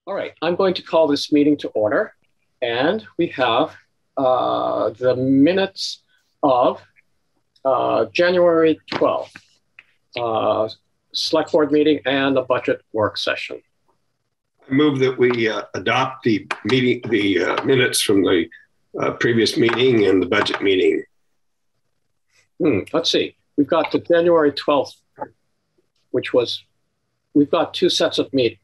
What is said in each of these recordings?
All right, I'm going to call this meeting to order, and we have the minutes of January 12th, Select Board meeting and the budget work session. I move that we adopt the minutes from the previous meeting and the budget meeting. Let's see. We've got the January 12th, which was, we've got two sets of minutes.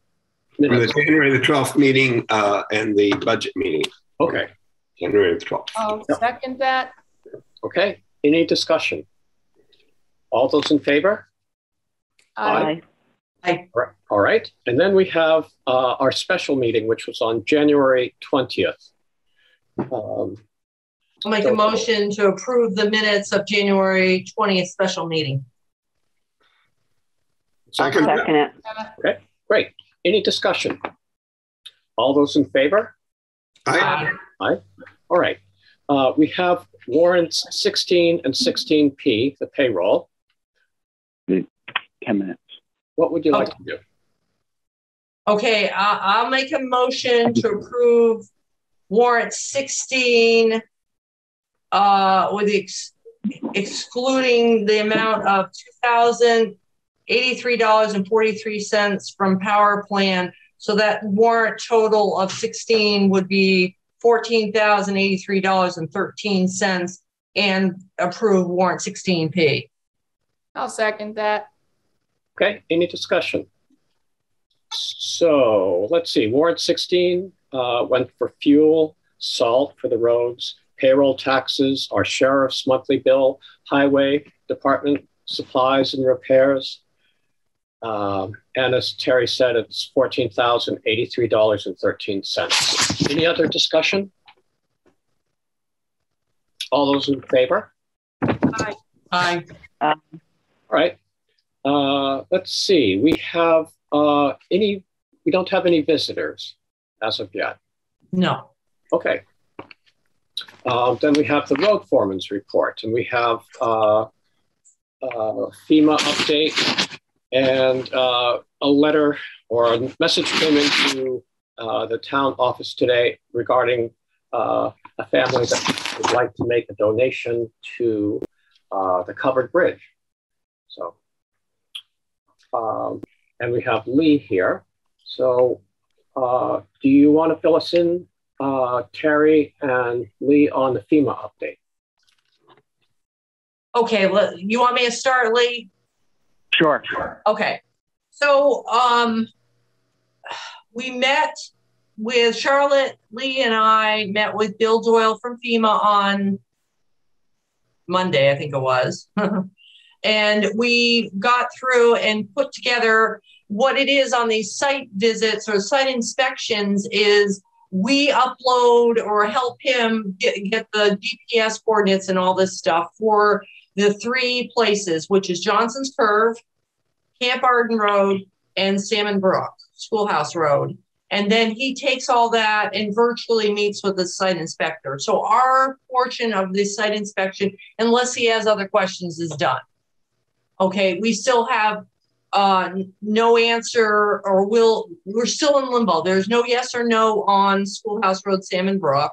From the January the 12th meeting and the budget meeting. Okay. January the 12th. I'll second that. Okay. Any discussion? All those in favor? Aye. Aye. All right. And then we have our special meeting, which was on January 20th. I'll make a motion to approve the minutes of January 20th special meeting. Second it. Okay, great. Any discussion? All those in favor? Aye. Aye. All right. We have warrants 16 and 16P, the payroll. 10 minutes. What would you like to do? Okay, I'll make a motion to approve warrant 16 with excluding the amount of $2,083.43 from power plan. So that warrant total of 16 would be $14,083.13 and approve warrant 16P. I'll second that. Okay, any discussion? So let's see, warrant 16 went for fuel, salt for the roads, payroll taxes, our sheriff's monthly bill, highway department supplies and repairs. And as Terry said, it's $14,083.13. Any other discussion? All those in favor? Aye. Aye. All right. Let's see. We have we don't have any visitors as of yet. No. Okay. Then we have the road foreman's report, and we have FEMA update, and a letter or a message came into the town office today regarding a family that would like to make a donation to the covered bridge. So, and we have Lee here. So do you want to fill us in, Terry and Lee, on the FEMA update? Okay, well, you want me to start, Lee? Sure. Okay. So we met with Charlotte, Lee and I met with Bill Doyle from FEMA on Monday, I think it was. And we got through and put together what it is on these site visits or site inspections is we upload or help him get the GPS coordinates and all this stuff for the three places, which is Johnson's Curve, Camp Arden Road, and Salmon Brook, Schoolhouse Road. And then he takes all that and virtually meets with the site inspector. So our portion of the site inspection, unless he has other questions, is done. Okay, we still have no answer, or we're still in limbo. There's no yes or no on Schoolhouse Road, Salmon Brook.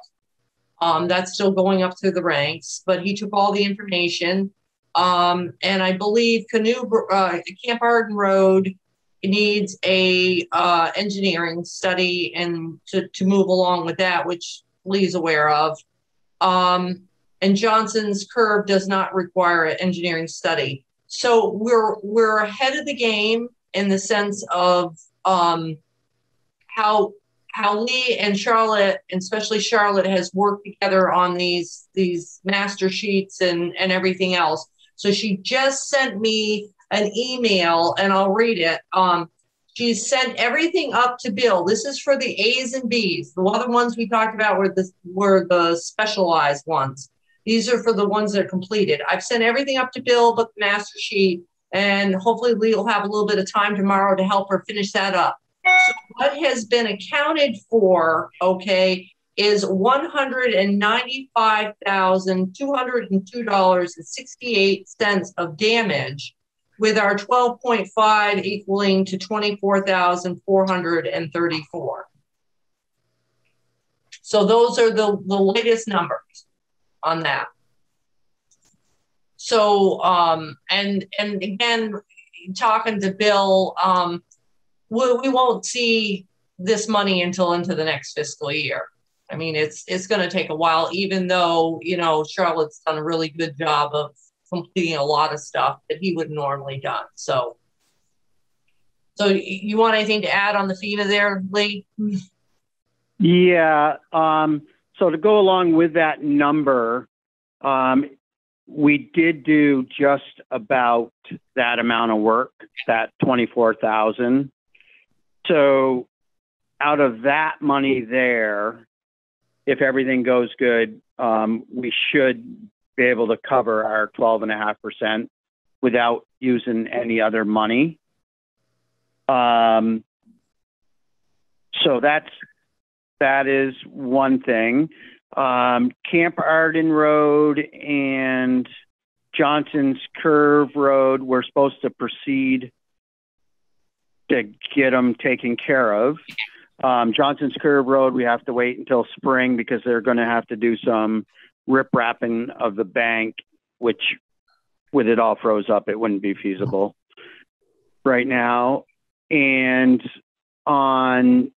That's still going up through the ranks, but he took all the information. And I believe Camp Arden Road needs a engineering study and to move along with that, which Lee's aware of. And Johnson's Curve does not require an engineering study. So we're ahead of the game in the sense of how Lee and Charlotte, and especially Charlotte, has worked together on these master sheets and everything else. So she just sent me an email, and I'll read it. She sent everything up to Bill. This is for the A's and B's. The other ones we talked about were the specialized ones. These are for the ones that are completed. I've sent everything up to Bill but the master sheet, and hopefully Lee will have a little bit of time tomorrow to help her finish that up. So what has been accounted for, okay, is $195,202.68 of damage, with our 12.5 equaling to $24,434. So those are the latest numbers on that. So, and again, talking to Bill, we won't see this money until into the next fiscal year. I mean, it's going to take a while, even though, you know, Charlotte's done a really good job of completing a lot of stuff that he would normally done. So you want anything to add on the FEMA there, Lee? Yeah. So to go along with that number, we did do just about that amount of work, that 24,000. So out of that money there, if everything goes good, we should be able to cover our 12.5% without using any other money. So that is one thing. Camp Arden Road and Johnson's Curve Road, we're supposed to proceed to get them taken care of. Johnson's Curve Road, we have to wait until spring because they're going to have to do some rip-wrapping of the bank, which with it all froze up, it wouldn't be feasible right now. And on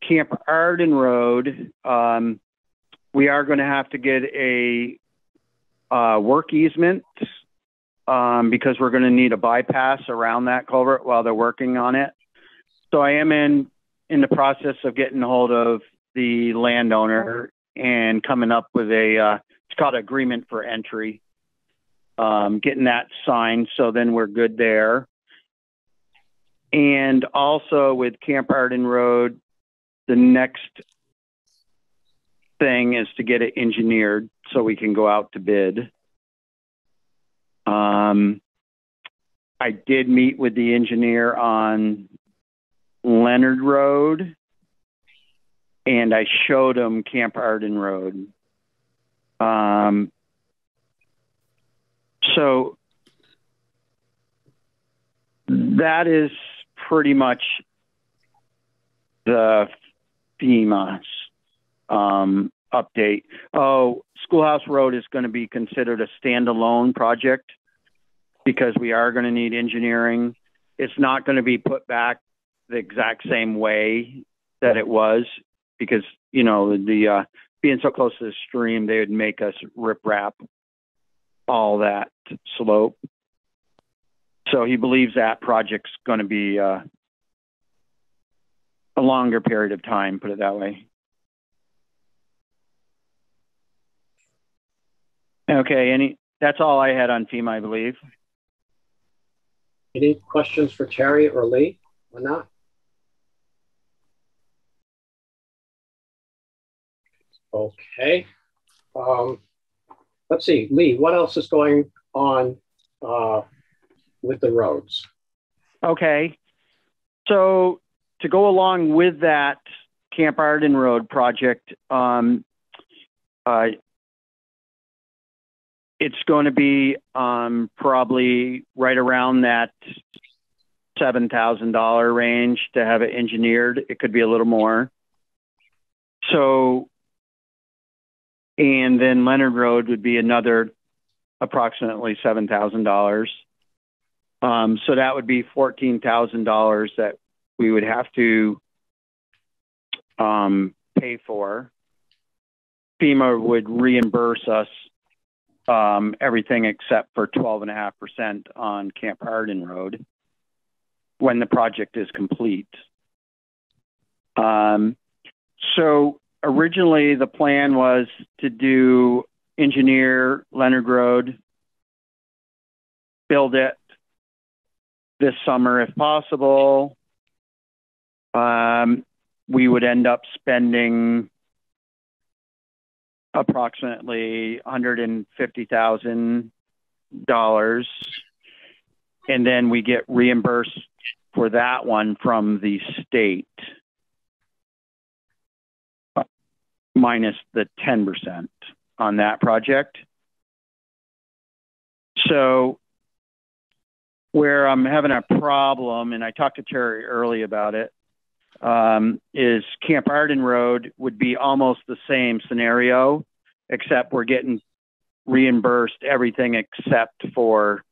Camp Arden Road, we are going to have to get a work easement because we're going to need a bypass around that culvert while they're working on it. So I am in the process of getting a hold of the landowner and coming up with it's called agreement for entry, getting that signed. So then we're good there. And also with Camp Arden Road, the next thing is to get it engineered so we can go out to bid. I did meet with the engineer on Leonard Road, and I showed him Camp Arden Road. So that is pretty much the FEMA update. Oh, Schoolhouse Road is going to be considered a standalone project because we are going to need engineering. It's not going to be put back the exact same way that it was because, you know, the being so close to the stream, they would make us rip wrap all that slope. So he believes that project's going to be a longer period of time, put it that way. Okay, that's all I had on FEMA, I believe. Any questions for Terry or Lee or not? Okay. Let's see, Lee, what else is going on with the roads? Okay. So to go along with that Camp Arden Road project, it's going to be probably right around that $7,000 range to have it engineered. It could be a little more. So, and then Leonard Road would be another approximately $7,000. So that would be $14,000 that we would have to pay for. FEMA would reimburse us everything except for 12.5% on Camp Arden Road when the project is complete. So originally the plan was to engineer Leonard Road, build it this summer if possible. We would end up spending approximately $150,000, and then we get reimbursed for that one from the state, minus the 10% on that project. So where I'm having a problem, and I talked to Terry early about it, is Camp Arden Road would be almost the same scenario, except we're getting reimbursed everything except for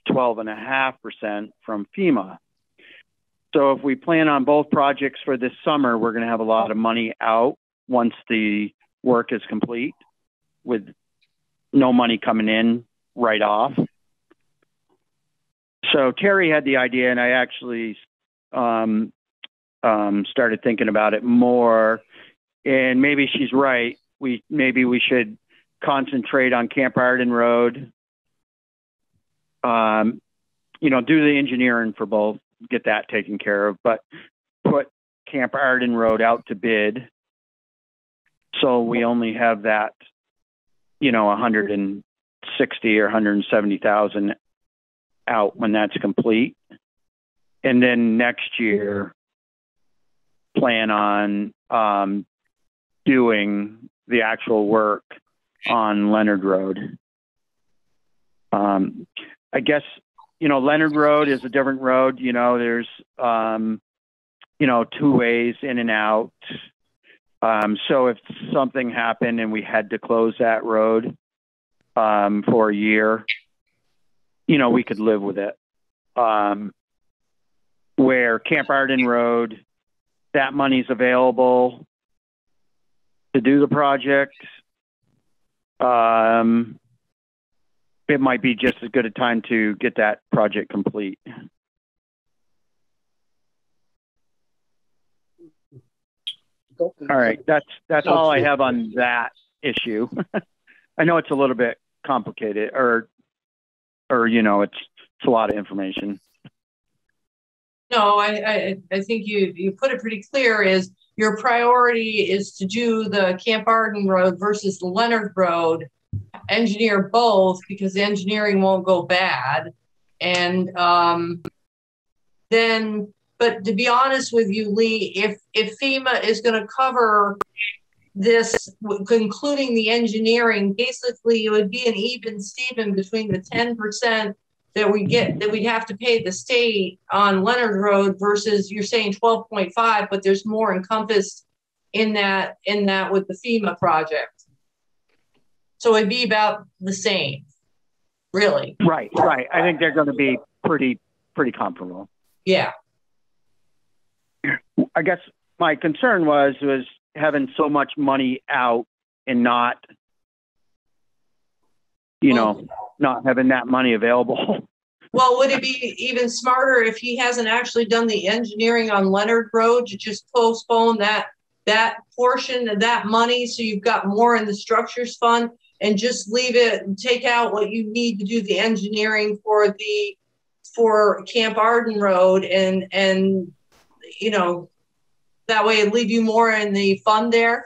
12.5% from FEMA. So if we plan on both projects for this summer, we're going to have a lot of money out once the work is complete, with no money coming in right off. So Terry had the idea, and I actually started thinking about it more, and maybe she's right. Maybe we should concentrate on Camp Arden Road. You know, do the engineering for both, get that taken care of, but put Camp Arden Road out to bid. So we only have that, you know, 160 or 170,000 out when that's complete. And then next year, plan on doing the actual work on Leonard Road. I guess, you know, Leonard Road is a different road. You know, there's, you know, two ways in and out. So if something happened and we had to close that road for a year, you know, we could live with it. Where Camp Arden Road, that money's available to do the project. It might be just as good a time to get that project complete. All right, that's all I have on that issue. I know it's a little bit complicated, or you know, it's a lot of information. No, I think you put it pretty clear. Is your priority is to do the Camp Arden Road versus the Leonard Road, engineer both because the engineering won't go bad, and then. But to be honest with you, Lee, if FEMA is going to cover this, including the engineering, basically it would be an even Steven between the 10% that we get, that we'd have to pay the state on Leonard Road versus you're saying 12.5, but there's more encompassed in that with the FEMA project. So it'd be about the same, really. Right. I think they're going to be pretty comparable. Yeah. I guess my concern was having so much money out and not, you know, not having that money available. Well, would it be even smarter if he hasn't actually done the engineering on Leonard Road to just postpone that portion of that money so you've got more in the structures fund and just leave it and take out what you need to do the engineering for Camp Arden Road and you know, that way it'd leave you more in the fund there?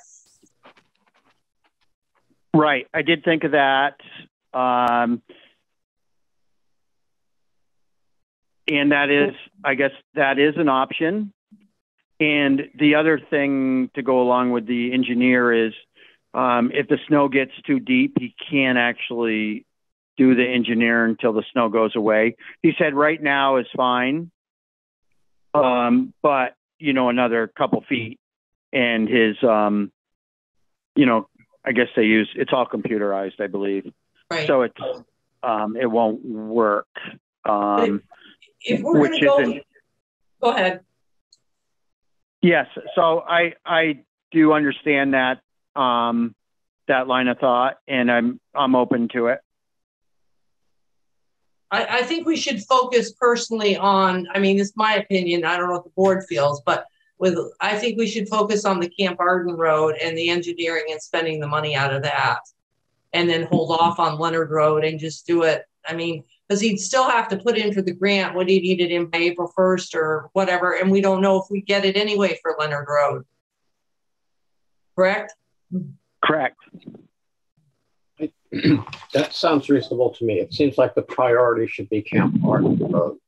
Right. I did think of that. And that is, I guess that is an option. And the other thing to go along with the engineer is if the snow gets too deep, he can't actually do the engineering until the snow goes away. He said right now is fine. But, you know, another couple feet and his, you know, I guess it's all computerized, I believe. Right. So it's, it won't work. If we're going to go ahead. Yes. So I do understand that, that line of thought, and I'm open to it. I think we should focus personally on, I mean, it's my opinion. I don't know what the board feels, but I think we should focus on the Camp Arden Road and the engineering and spending the money out of that. And then hold off on Leonard Road and just do it. I mean, because he'd still have to put in for the grant what he needed in by April 1st or whatever. And we don't know if we get it anyway for Leonard Road. Correct? Correct. That sounds reasonable to me. It seems like the priority should be Camp Arden Road.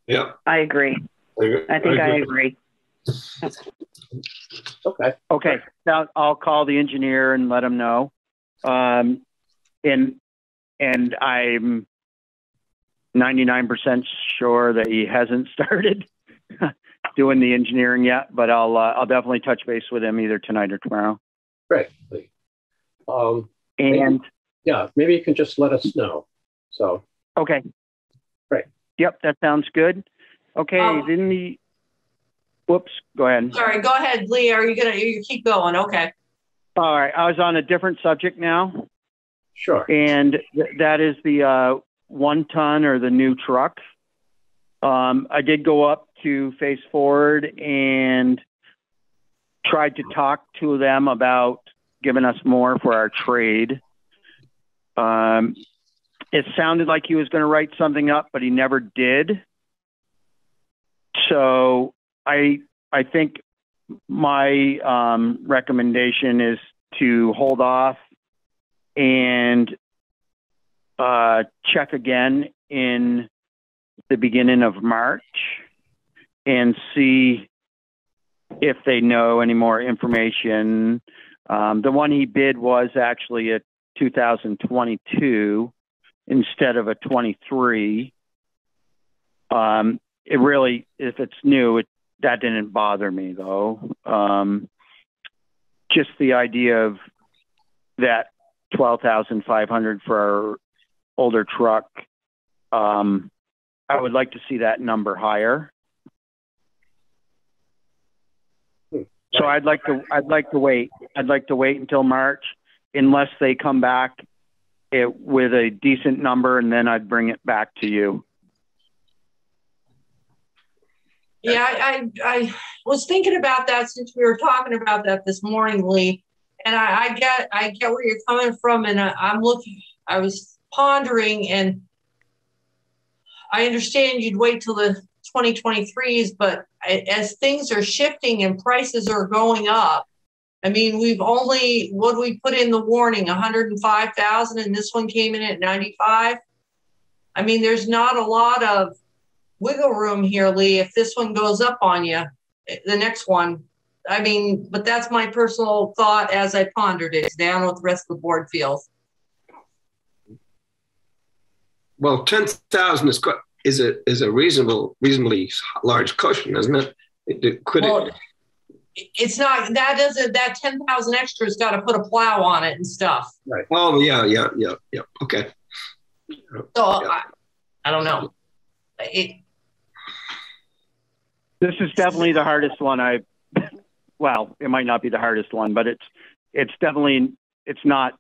Yeah. I agree. I agree. Okay. Now I'll call the engineer and let him know. And I'm 99% sure that he hasn't started doing the engineering yet, but I'll definitely touch base with him either tonight or tomorrow. Great. And maybe you can just let us know. So okay, great. Yep, that sounds good. Okay, whoops, go ahead. Sorry, go ahead, Lee. You keep going? Okay. All right, I was on a different subject now. Sure. And that is the 1 ton or the new truck. I did go up to Face Forward and tried to talk to them about giving us more for our trade. It sounded like he was going to write something up, but he never did. So I think my recommendation is to hold off and check again in the beginning of March and see if they know any more information. The one he bid was actually a 2022 instead of a 23. It really, if it's new, that didn't bother me though. Just the idea of that 12,500 for our older truck. I would like to see that number higher. So I'd like to wait. I'd like to wait until March, unless they come back with a decent number, and then I'd bring it back to you. Yeah, I was thinking about that since we were talking about that this morning, Lee. And I get where you're coming from, and I was pondering, and I understand you'd wait till the 2023s, but as things are shifting and prices are going up, I mean, what we put in the warning, 105,000, and this one came in at 95. I mean, there's not a lot of wiggle room here, Lee. If this one goes up on you, the next one, I mean, but that's my personal thought as I pondered it. It's down what the rest of the board feels. Well, 10,000 is a reasonably large cushion, isn't it? It's not. That 10,000 extra has got to put a plow on it and stuff. Right. Oh yeah. Okay. So yeah. I don't know. This is definitely the hardest one well, it might not be the hardest one, but it's definitely, it's not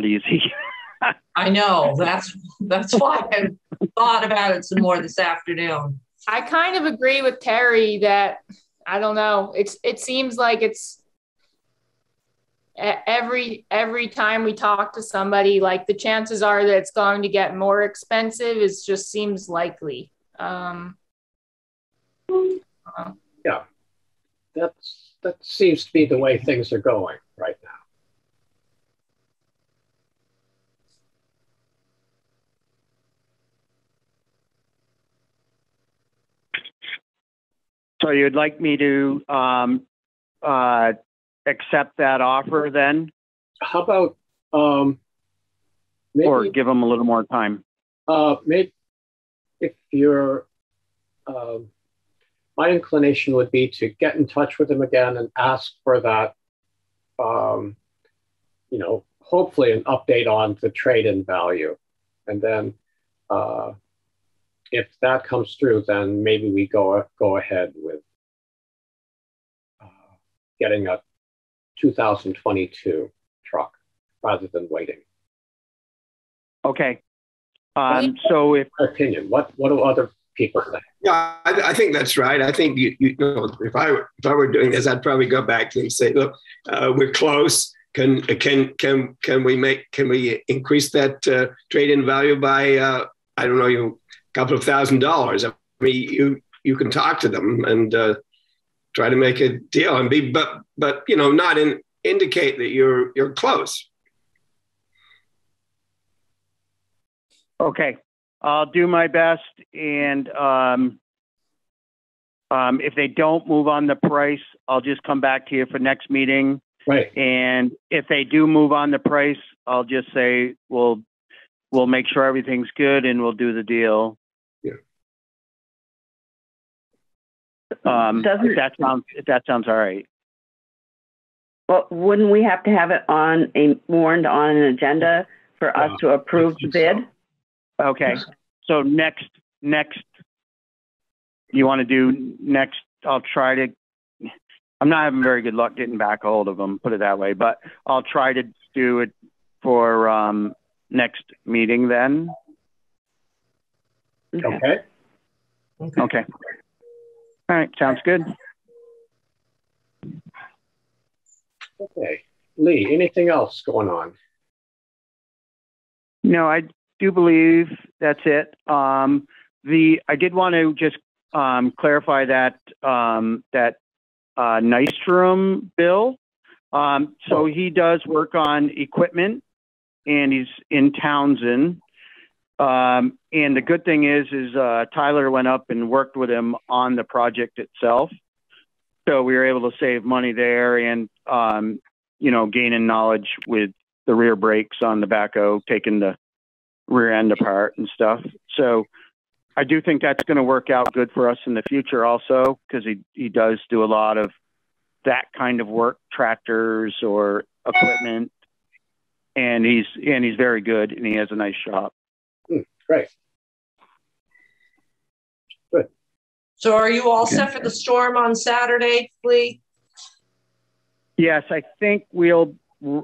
easy. I know. That's why I thought about it some more this afternoon. I kind of agree with Terry that, I don't know, it seems like it's every time we talk to somebody, like the chances are that it's going to get more expensive. It just seems likely. Yeah, that seems to be the way things are going right now. So you'd like me to accept that offer then? How about maybe, or give them a little more time? Maybe if you're, my inclination would be to get in touch with them again and ask for that, hopefully an update on the trade-in value. And then if that comes through, then maybe we go ahead with getting a 2022 truck rather than waiting. Okay. So if opinion, what do other people think? Yeah, I think that's right. I think if I were doing this, I'd probably go back to them and say, look, we're close. Can we increase that trade-in value by I don't know, a couple of $1,000? I mean, you can talk to them and try to make a deal and but not indicate that you're close. Okay, I'll do my best, and if they don't move on the price, I'll just come back to you for next meeting. Right. And if they do move on the price, I'll just say we'll make sure everything's good and we'll do the deal. Yeah. If that sounds all right. Well, wouldn't we have to have it warned on an agenda for us to approve the bid? Okay. So next, you want to do next? I'm not having very good luck getting back a hold of them, put it that way, but I'll try to do it for next meeting then. Okay. Okay. All right. Sounds good. Okay. Lee, anything else going on? No, I do believe that's it. I did want to just clarify that Nystrom bill. So he does work on equipment, and he's in Townsend. And the good thing is Tyler went up and worked with him on the project itself. So we were able to save money there and, gaining knowledge with the rear brakes on the backhoe, taking the rear end apart and stuff. So I do think that's going to work out good for us in the future also, because he does do a lot of that kind of work, tractors or equipment. And he's very good, and he has a nice shop. Great. Good. So are you all set for the storm on Saturday, Lee? Yes, I think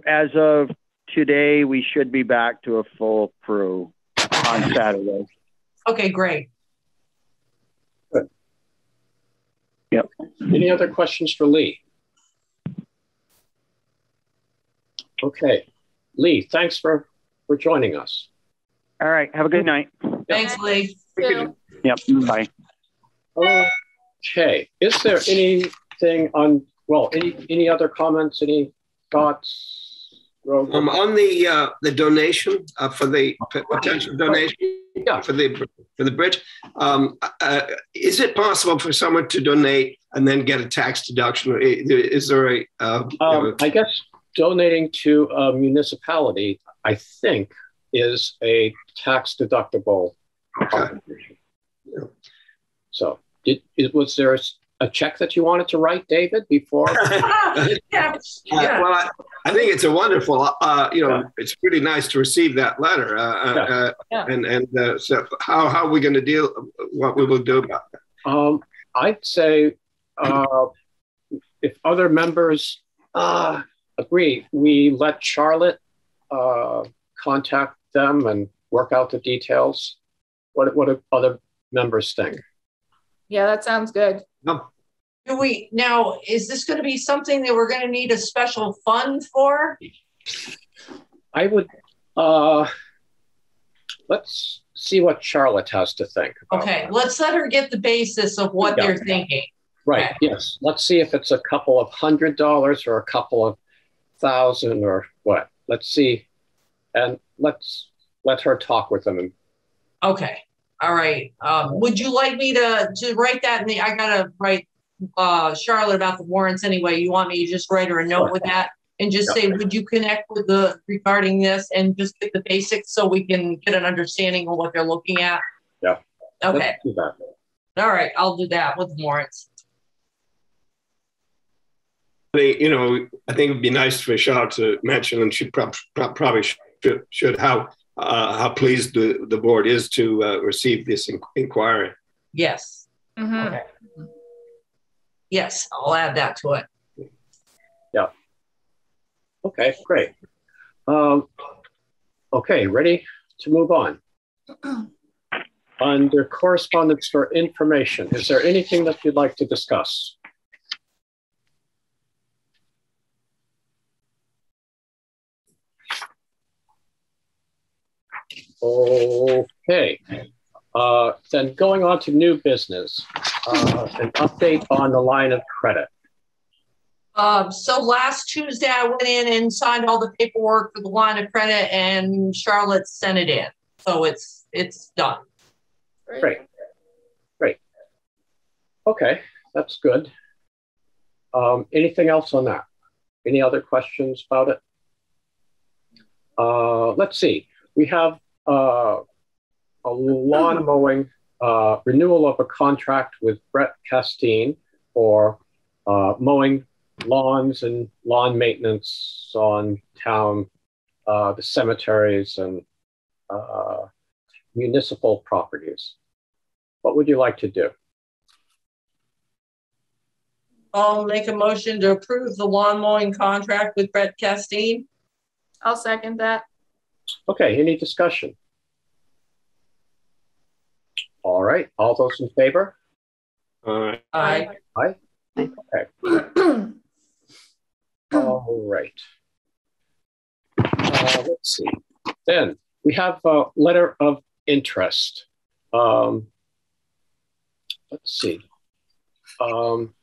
as of today, we should be back to a full crew on Saturday. Okay, great. Good. Yep. Any other questions for Lee? Okay. Lee, thanks for joining us. All right. Have a good night. Thanks, Lee. Yep. Bye. Okay. Is there anything any other comments, any thoughts? On the donation for the potential donation for the bridge, is it possible for someone to donate and then get a tax deduction? Is there a? I guess donating to a municipality, I think, is a tax deductible contribution. Yeah. So, was there a check that you wanted to write, David, before? Yeah. Well, I think it's a wonderful, it's pretty nice to receive that letter. So how are we going to deal, what we will do about that? I'd say if other members agree, we let Charlotte contact them and work out the details. What do other members think? Yeah, that sounds good. No. Is this going to be something that we're going to need a special fund for? I would, let's see what Charlotte has to think about. Okay, that. let's let her get the basis of what they're thinking. Right, okay. Yes. Let's see if it's a couple of $100 or a couple of $1,000 or what. Let's see. And let's let her talk with them. Okay. All right. Would you like me to write that? I got to write Charlotte about the warrants anyway. You want me to just write her a note with that and just say, would you connect with regarding this and just get the basics so we can get an understanding of what they're looking at? Yeah. Okay. Let's do that. All right. I'll do that with warrants. I think it'd be nice for Charlotte to mention, and she probably should how pleased the board is to receive this inquiry. Yes. Mm-hmm. Okay. Yes, I'll add that to it. Yeah. Okay, great. Okay, ready to move on. Under correspondence for information, is there anything that you'd like to discuss? Okay, then going on to new business, an update on the line of credit. So last Tuesday, I went in and signed all the paperwork for the line of credit, and Charlotte sent it in. So it's done. Great. Okay, that's good. Anything else on that? Any other questions about it? Let's see. We have a lawn mowing renewal of a contract with Brett Castine for mowing lawns and lawn maintenance on town, the cemeteries and municipal properties. What would you like to do? I'll make a motion to approve the lawn mowing contract with Brett Castine. I'll second that. Okay, any discussion? All right, all those in favor? Aye. Aye. Okay. All right. Let's see. Then we have a letter of interest. Let's see. From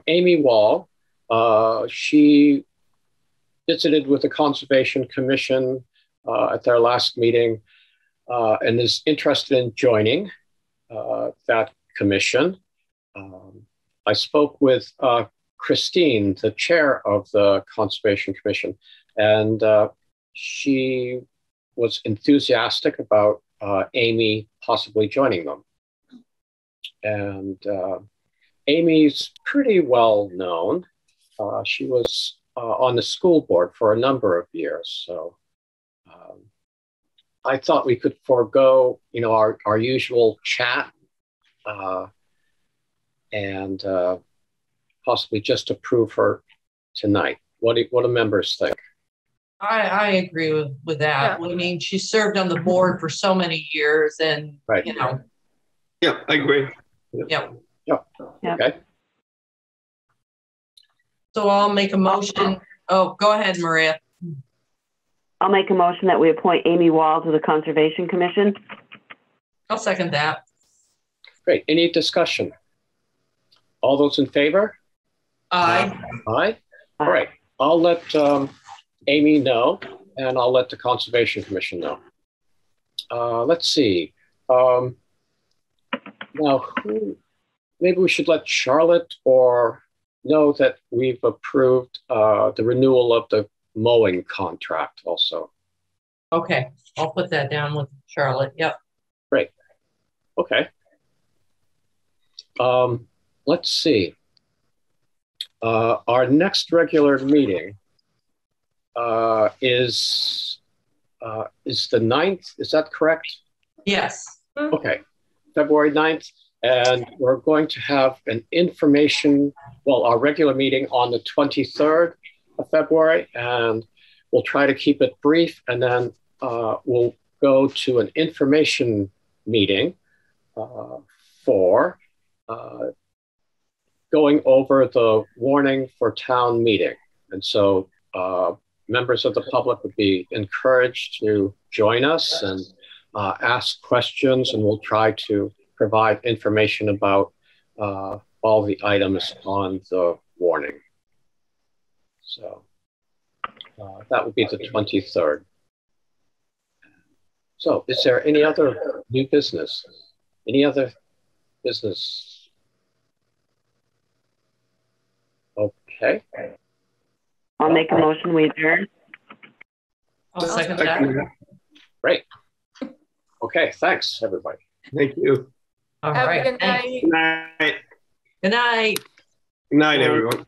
Amy Wall. She visited with the Conservation Commission at their last meeting and is interested in joining that commission. I spoke with Christine, the chair of the Conservation Commission, and she was enthusiastic about Amy possibly joining them. And Amy's pretty well known. She was on the school board for a number of years. So I thought we could forego, our usual chat and possibly just approve her tonight. What do members think? I agree with that. Yeah. I mean, she served on the board for so many years and, Right. Yeah, I agree. yeah. Okay. So I'll make a motion. Oh, go ahead, Maria. I'll make a motion that we appoint Amy Wall to the Conservation Commission. I'll second that. Great. Any discussion? All those in favor? Aye. Aye. All right. I'll let Amy know, and I'll let the Conservation Commission know. Let's see. Now, maybe we should let Charlotte or know that we've approved the renewal of the mowing contract also. Okay. I'll put that down with Charlotte. Yep. Great. Okay. Let's see. Our next regular meeting is the 9th. Is that correct? Yes. Okay. February 9th. And we're going to have an our regular meeting on the 23rd of February. And we'll try to keep it brief. And then we'll go to an information meeting for going over the warning for town meeting. And so members of the public would be encouraged to join us and ask questions, and we'll try to provide information about all the items on the warning. So that would be the 23rd. So is there any other new business? Any other business? Okay. I'll make a motion, we adjourn. I'll second that. Great. Okay, thanks, everybody. Thank you. All Have right. a good night. Good night. Good night. Good night, everyone.